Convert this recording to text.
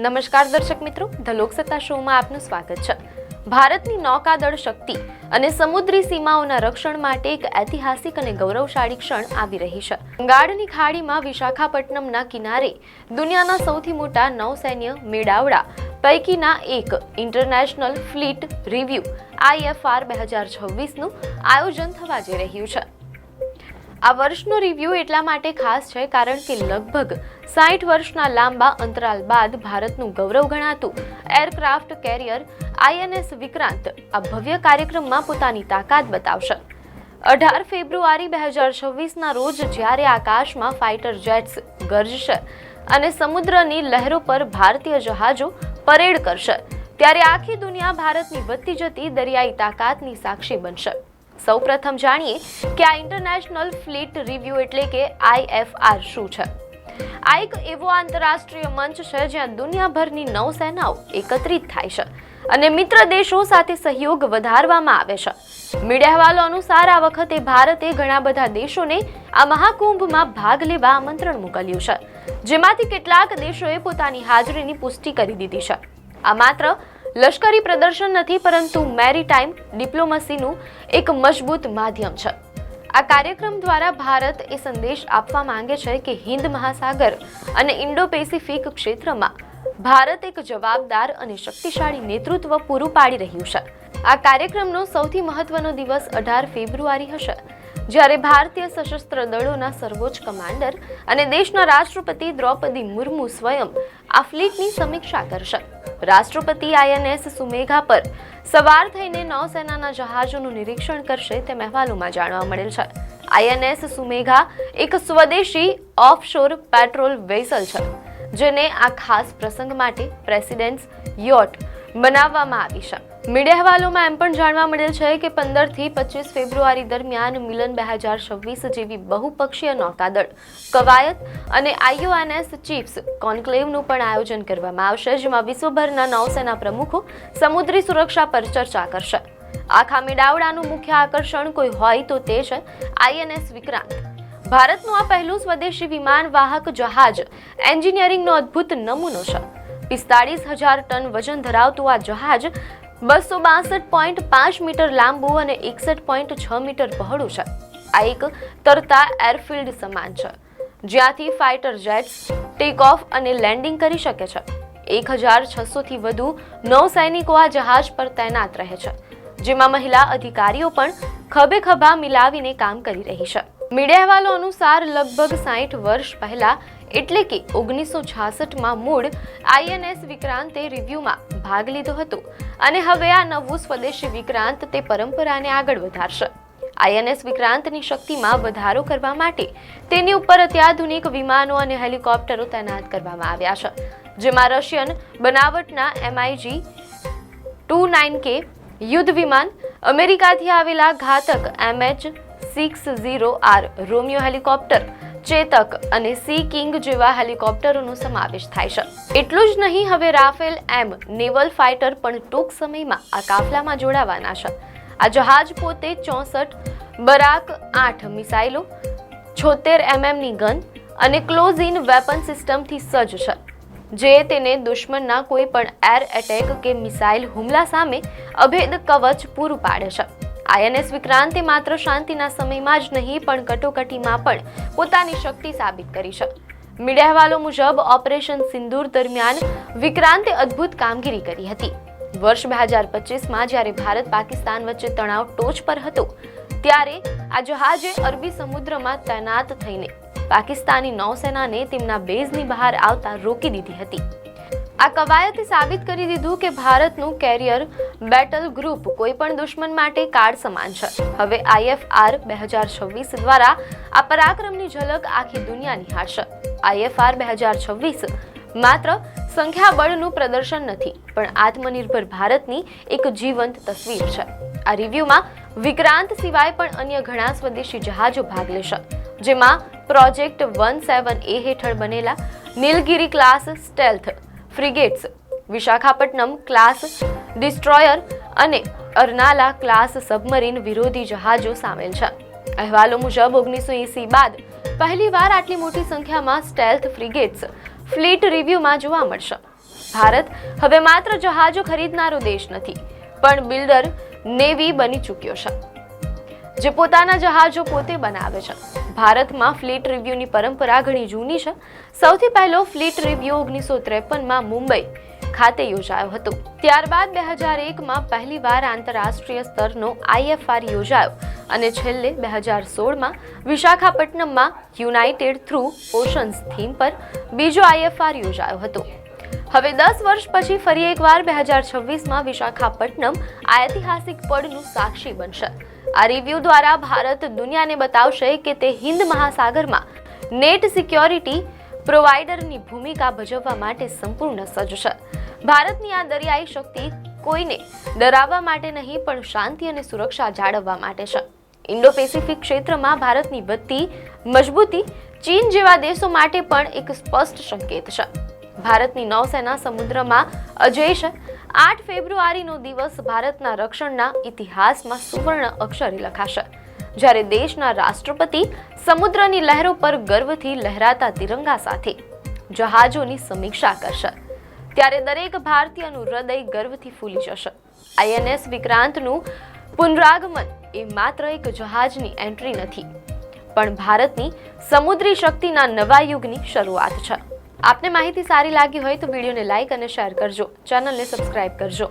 નમસ્કાર દર્શક મિત્રો, ધ લોકસત્તા શોમાં આપનું સ્વાગત છે। ભારતની નૌકાદળ શક્તિ અને સમુદ્રી સીમાઓના રક્ષણ માટે એક ઐતિહાસિક અને ગૌરવશાળી ક્ષણ આવી રહી છે। બંગાળની ખાડીમાં વિશાખાપટ્ટનમના કિનારે દુનિયાના સૌથી મોટા નૌસૈન્ય મેળાવડા પૈકીના એક ઇન્ટરનેશનલ ફ્લીટ રિવ્યુ IFR 2026નું આયોજન થવા જઈ રહ્યું છે। આ વર્ષનો રિવ્યુ એટલા માટે ખાસ છે કારણ કે લગભગ 60 વર્ષના લાંબા અંતરાલ બાદ ભારતનું ગૌરવ ગણાતું એરક્રાફ્ટ કેરિયર INS વિક્રાંત આ ભવ્ય કાર્યક્રમમાં પોતાની તાકાત બતાવશે। 18 ફેબ્રુઆરી 2026ના રોજ જ્યારે આકાશમાં ફાઇટર જેટ્સ ગરજશે અને સમુદ્રની લહેરો પર ભારતીય જહાજો પરેડ કરશે, ત્યારે આખી દુનિયા ભારતની વધતી જતી દરિયાઈ તાકાતની સાક્ષી બનશે। સૌપ્રથમ જાણીએ કે આ ઇન્ટરનેશનલ ફ્લીટ રિવ્યુ એટલે કે IFR શું છે। આ એક એવો આંતરરાષ્ટ્રીય મંચ છે જ્યાં દુનિયાભરની નૌસેનાઓ એકત્રિત થાય છે અને મિત્ર દેશો સાથે સહયોગ વધારવામાં આવે છે। મીડિયા અહેવાલો અનુસાર આ વખતે ભારતે ઘણા બધા દેશોને આ મહાકુંભમાં ભાગ લેવા આમંત્રણ મોકલ્યું છે, જેમાંથી કેટલાક દેશોએ પોતાની હાજરીની પુષ્ટિ કરી દીધી છે। આ માત્ર લશ્કરી પ્રદર્શન નથી, પરંતુ મેરીટાઈમ ડિપ્લોમસીનું એક મજબૂત માધ્યમ છે। આ કાર્યક્રમ દ્વારા ભારત એ સંદેશ આપવા માંગે છે કે હિન્દ મહાસાગર અને ઇન્ડો પેસિફિક ક્ષેત્રમાં ભારત એક જવાબદાર અને શક્તિશાળી નેતૃત્વ પૂરું પાડી રહ્યું છે। આ કાર્યક્રમનો સૌથી મહત્વનો દિવસ 18 ફેબ્રુઆરી હશે, જ્યારે ભારતીય સશસ્ત્ર દળોના સર્વોચ્ચ કમાન્ડર અને દેશના રાષ્ટ્રપતિ દ્રૌપદી મુર્મુ સ્વયં આ ફ્લીટની સમીક્ષા કરશે। રાષ્ટ્રપતિ INS સુમેઘા પર સવાર થઈને નૌસેનાના જહાજોનું નિરીક્ષણ કરશે તેમ અહેવાલોમાં જાણવા મળેલ છે। INS સુમેઘા એક સ્વદેશી ઓફશોર પેટ્રોલ વેસલ છે, જેને આ ખાસ પ્રસંગ માટે પ્રેસિડેન્ટ્સ યોટ બનાવવામાં આવી છે। મીડિયા અહેવાલોમાં એમ પણ જાણવા મળેલ છે કે 15 થી 25 ફેબ્રુઆરી દરમિયાન મિલન 2026 જેવી બહુપક્ષીય નૌકાદળ કવાયત અને IONS ચીફ્સ કોન્ક્લેવનું પણ આયોજન કરવામાં આવશે, જેમાં વિશ્વભરના નૌસેના પ્રમુખો સમુદ્રી સુરક્ષા પર ચર્ચા કરશે। આખા મેળાવડાનું મુખ્ય આકર્ષણ કોઈ હોય તો તે છે INS વિક્રાંત। ભારતનું આ પહેલું સ્વદેશી વિમાન વાહક જહાજ એન્જિનિયરિંગનો અદ્ભુત નમૂનો છે। 45,000 ટન વજન ધરાવતું આ જહાજ 262.5 મીટર લાંબુ અને 61.6 મીટર પહોળું છે। આ એક તરતા એરફિલ્ડ સમાન છે, જ્યાંથી ફાઇટર જેટ્સ ટેક ઓફ અને લેન્ડિંગ કરી શકે છે। 1,600 થી વધુ નૌસૈનિકો આ જહાજ પર તૈનાત રહે છે, જેમાં મહિલા અધિકારીઓ પણ ખભે ખભા મિલાવીને કામ કરી રહી છે। મીડિયા અહેવાલો અનુસાર લગભગ 60 વર્ષ પહેલા એટલે કે 1966માં મૂળ INS વિક્રાંતે રિવ્યુમાં ભાગ લીધો હતો અને હવે આ નવું સ્વદેશી વિક્રાંત તે પરંપરાને આગળ વધારશે। INS વિક્રાંતની શક્તિમાં વધારો કરવા માટે તેની ઉપર અત્યાધુનિક વિમાનો અને હેલિકોપ્ટરો તૈનાત કરવામાં આવ્યા છે, જેમાં રશિયન બનાવટના MiG-29K યુદ્ધ વિમાન, અમેરિકાથી આવેલા ઘાતક MH-60R રોમિયો હેલિકોપ્ટર, ચેતક અને સી કિંગ જેવા હેલિકોપ્ટરોનો સમાવેશ થાય છે। એટલું જ નહીં, હવે રાફેલ M નેવલ ફાઇટર પણ ટૂંક સમયમાં આ કાફલામાં જોડાવાના છે। આ જહાજ પોતે 64 બરાક 8 મિસાઇલો, 76 mmની ગન અને ક્લોઝ ઇન વેપન સિસ્ટમથી સજ્જ છે, જે તેને દુશ્મનના કોઈ પણ એર એટેક કે મિસાઇલ હુમલા સામે અભેદ કવચ પૂરું પાડે છે। INS વિક્રાંતે માત્ર શાંતિના સમયમાં જ નહીં પણ કટોકટીમાં પણ પોતાની શક્તિ સાબિત કરી છે। મીડિયા અહેવાલો મુજબ ઓપરેશન સિંદૂર દરમિયાન વિક્રાંતે અદ્ભુત કામગીરી કરી હતી। વર્ષ 2025માં જ્યારે ભારત પાકિસ્તાન વચ્ચે તણાવ ટોચ પર હતો, ત્યારે આ જહાજે અરબી સમુદ્રમાં તૈનાત થઈને પાકિસ્તાની નૌસેનાને તેમના બેઝની બહાર આવતા રોકી દીધી હતી। આ કવાયતે સાબિત કરી દીધું કે ભારતનું કેરિયર બેટલ ગ્રુપ કોઈ પણ દુશ્મન માટે કાર્ડ સમાન છે। હવે IFR 2026 દ્વારા આ પરાક્રમની ઝલક આખી દુનિયા નિહાળશે। IFR 2026 માત્ર સંખ્યાબળનું પ્રદર્શન નથી, પણ આત્મનિર્ભર ભારતની એક જીવંત તસવીર છે। આ રિવ્યુમાં વિક્રાંત સિવાય પણ અન્ય ઘણા સ્વદેશી જહાજો ભાગ લેશે, જેમાં પ્રોજેક્ટ 17A હેઠળ બનેલા Nilgiri class stealth frigates, Visakhapatnam class destroyer અને અરનાલા ક્લાસ સબમરીન વિરોધી જહાજો સામેલ છે। અહેવાલો મુજબ 1980 બાદ પહેલીવાર આટલી મોટી સંખ્યામાં સ્ટેલ્થ ફ્રિગેટ્સ ફ્લીટ રિવ્યુમાં જોવા મળશે. ભારત હવે માત્ર જહાજો ખરીદનારો દેશ નથી, પણ બિલ્ડર નેવી બની ચૂક્યો છે, જે પોતાના જહાજો પોતે બનાવે છે. ભારતમાં ફ્લીટ રિવ્યુની પરંપરા ઘણી જૂની છે. સૌથી પહેલો ફ્લીટ રિવ્યુ 1953માં મુંબઈ ખાતે યોજાયો હતો. ત્યારબાદ 2001માં પહેલીવાર આંતરરાષ્ટ્રીય સ્તરનો IFR યોજાયો અને છેલ્લે 2016માં વિશાખાપટ્ટનમમાં યુનાઇટેડ થ્રુ ઓશન્સ થીમ પર બીજો IFR યોજાયો હતો. હવે 10 વર્ષ પછી ફરી એકવાર 2026માં વિશાખાપટ્ટનમ આ ઐતિહાસિક પળનું સાક્ષી બનશે. આ રિવ્યુ દ્વારા ભારત દુનિયાને બતાવશે કે તે હિન્દ મહાસાગરમાં નેટ સિક્યોરિટી પ્રોવાઇડરની ભૂમિકા ભજવવા માટે સંપૂર્ણ સજ્જ છે. ભારતની આ દરિયાઈ શક્તિ કોઈને ડરાવવા માટે નહીં, પણ શાંતિ અને સુરક્ષા જાળવવા માટે છે. ઇન્ડો પેસિફિક ક્ષેત્રમાં ભારતની વધતી મજબૂતી ચીન જેવા દેશો માટે પણ એક સ્પષ્ટ સંકેત છે. ભારતની નૌસેના સમુદ્રમાં અજેય છે. 8 ફેબ્રુઆરીનો દિવસ ભારતના રક્ષણના ઇતિહાસમાં સુવર્ણ અક્ષરે લખાશે, જ્યારે દેશના રાષ્ટ્રપતિ સમુદ્રની લહેરો પર ગર્વથી લહેરાતા તિરંગા સાથે જહાજોની સમીક્ષા કરશે. ત્યારે દરેક ભારતીયનું હૃદય ગર્વથી ફૂલી જશે. INS વિક્રાંતનું પુનરાગમન એ માત્ર એક જહાજની એન્ટ્રી નથી, પણ ભારતની સમુદ્રી શક્તિના નવા યુગની શરૂઆત છે. આપને માહિતી સારી લાગી હોય તો વિડીયોને લાઈક અને શેર કરજો, ચેનલને સબસ્ક્રાઇબ કરજો.